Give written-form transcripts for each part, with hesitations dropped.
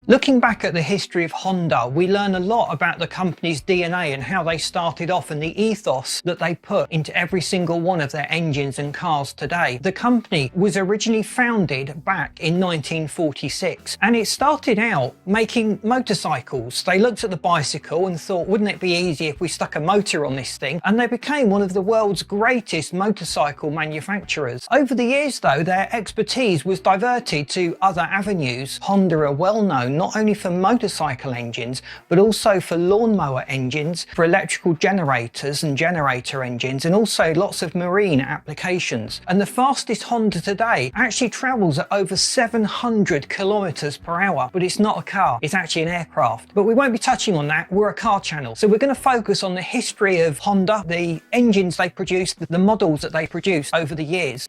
Looking back at the history of Honda, we learn a lot about the company's DNA and how they started off and the ethos that they put into every single one of their engines and cars today. The company was originally founded back in 1946 and it started out making motorcycles. They looked at the bicycle and thought, wouldn't it be easy if we stuck a motor on this thing? And they became one of the world's greatest motorcycle manufacturers. Over the years though, their expertise was diverted to other avenues. Honda are well known not only for motorcycle engines, but also for lawnmower engines, for electrical generators and generator engines, and also lots of marine applications. And the fastest Honda today actually travels at over 700 kilometers per hour, but it's not a car, it's actually an aircraft. But we won't be touching on that, we're a car channel. So we're going to focus on the history of Honda, the engines they produce, the models that they produce over the years.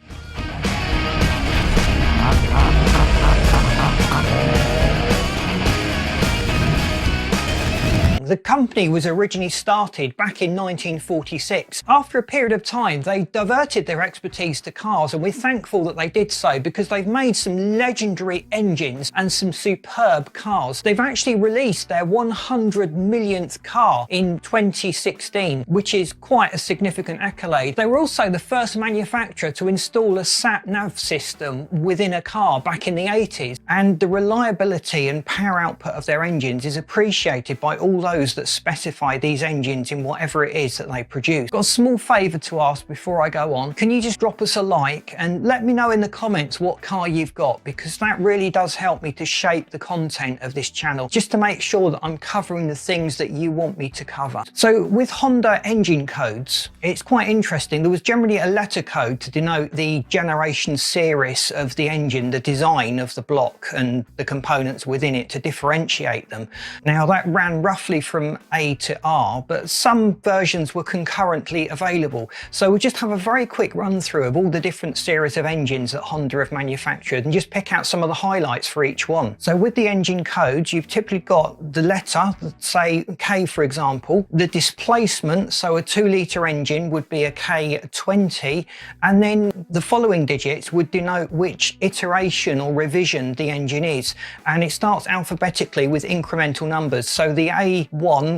The company was originally started back in 1946. After a period of time, they diverted their expertise to cars, and we're thankful that they did so because they've made some legendary engines and some superb cars. They've actually released their 100 millionth car in 2016, which is quite a significant accolade. They were also the first manufacturer to install a sat-nav system within a car back in the 80s, and the reliability and power output of their engines is appreciated by all those that specify these engines in whatever it is that they produce. Got a small favour to ask before I go on. Can you just drop us a like and let me know in the comments what car you've got, because that really does help me to shape the content of this channel, just to make sure that I'm covering the things that you want me to cover. So with Honda engine codes, it's quite interesting. There was generally a letter code to denote the generation series of the engine, the design of the block and the components within it to differentiate them. Now that ran roughly from A to R, but some versions were concurrently available. So we'll just have a very quick run through of all the different series of engines that Honda have manufactured and just pick out some of the highlights for each one. So with the engine codes, you've typically got the letter, say K for example, the displacement, so a 2-litre engine would be a K20, and then the following digits would denote which iteration or revision the engine is, and it starts alphabetically with incremental numbers. So the A1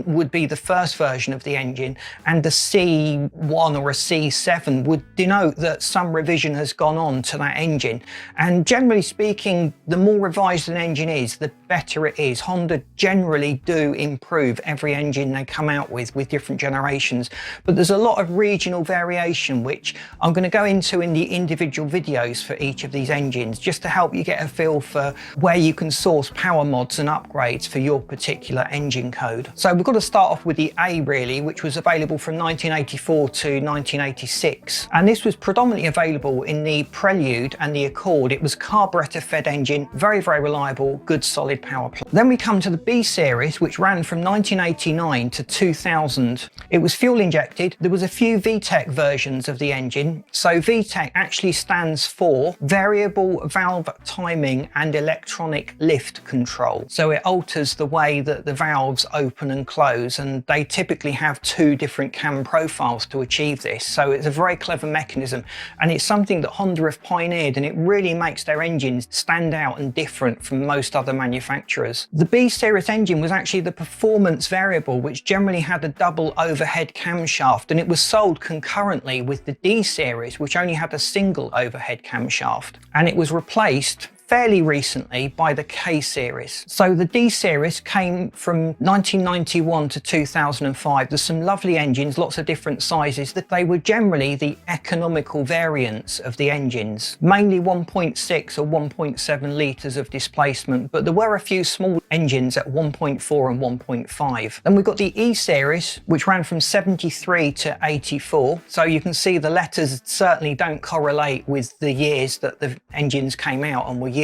would be the first version of the engine, and the C1 or a C7 would denote that some revision has gone on to that engine. And generally speaking, the more revised an engine is, the better it is. Honda generally do improve every engine they come out with different generations, but there's a lot of regional variation, which I'm going to go into in the individual videos for each of these engines, just to help you get a feel for where you can source power mods and upgrades for your particular engine code. So we've got to start off with the A really, which was available from 1984 to 1986. And this was predominantly available in the Prelude and the Accord. It was carburetor fed engine, very, very reliable, good solid power plant. Then we come to the B series, which ran from 1989 to 2000. It was fuel injected. There was a few VTEC versions of the engine. So VTEC actually stands for Variable Valve Timing and Electronic Lift Control. So it alters the way that the valves open and close, and they typically have 2 different cam profiles to achieve this. So it's a very clever mechanism, and it's something that Honda have pioneered, and it really makes their engines stand out and different from most other manufacturers. The B series engine was actually the performance variable, which generally had a double overhead camshaft, and it was sold concurrently with the D series, which only had a single overhead camshaft, and it was replaced fairly recently by the K series. So the D series came from 1991 to 2005. There's some lovely engines, lots of different sizes, that they were generally the economical variants of the engines, mainly 1.6 or 1.7 litres of displacement, but there were a few small engines at 1.4 and 1.5. Then we've got the E series, which ran from 73 to 84. So you can see the letters certainly don't correlate with the years that the engines came out and were used.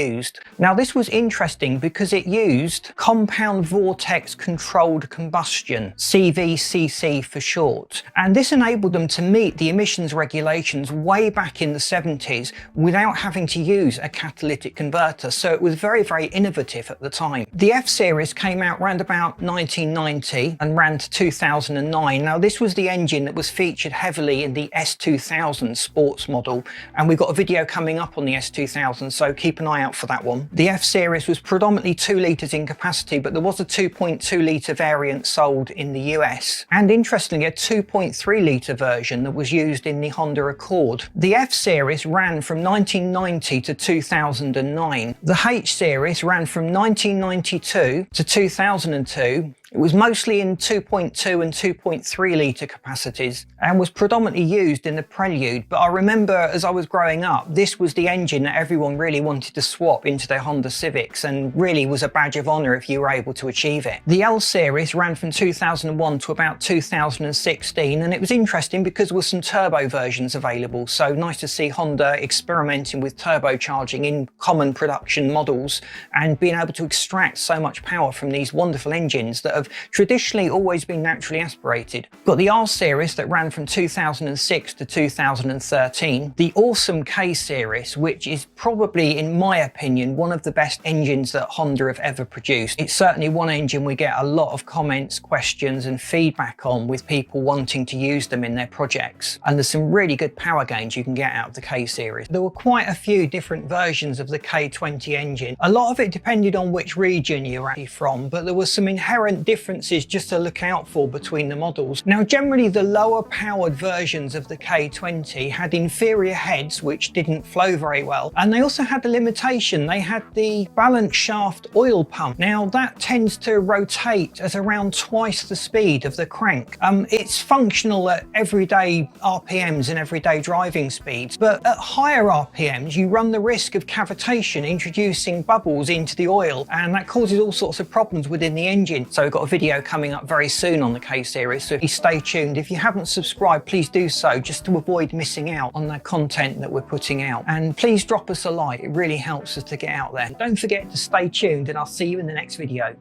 Now this was interesting because it used compound vortex controlled combustion, CVCC for short, and this enabled them to meet the emissions regulations way back in the 70s without having to use a catalytic converter. So it was very, very innovative at the time. The F series came out around about 1990 and ran to 2009. Now this was the engine that was featured heavily in the S2000 sports model, and we've got a video coming up on the S2000, so keep an eye eye out for that one. The F series was predominantly 2 litres in capacity, but there was a 2.2 litre variant sold in the US. And interestingly, a 2.3 litre version that was used in the Honda Accord. The F series ran from 1990 to 2009. The H series ran from 1992 to 2002. It was mostly in 2.2 and 2.3 litre capacities and was predominantly used in the Prelude, but I remember as I was growing up, this was the engine that everyone really wanted to swap into their Honda Civics and really was a badge of honour if you were able to achieve it. The L series ran from 2001 to about 2016, and it was interesting because there were some turbo versions available, so nice to see Honda experimenting with turbocharging in common production models and being able to extract so much power from these wonderful engines that have traditionally always been naturally aspirated. Got the R series that ran from 2006 to 2013, the awesome K series, which is probably, in my opinion, one of the best engines that Honda have ever produced. It's certainly one engine we get a lot of comments, questions and feedback on, with people wanting to use them in their projects. And there's some really good power gains you can get out of the K series. There were quite a few different versions of the K20 engine. A lot of it depended on which region you were actually from, but there were some inherent differences just to look out for between the models. Now, generally the lower powered versions of the K20 had inferior heads which didn't flow very well, and they also had a limitation. They had the balance shaft oil pump. Now that tends to rotate at around twice the speed of the crank. It's functional at everyday RPMs and everyday driving speeds, but at higher RPMs you run the risk of cavitation, introducing bubbles into the oil, and that causes all sorts of problems within the engine. So we've got a video coming up very soon on the K series, so please stay tuned. If you haven't subscribed, please do so, just to avoid missing out on the content that we're putting out. And please drop us a like, it really helps us to get out there. Don't forget to stay tuned, and I'll see you in the next video.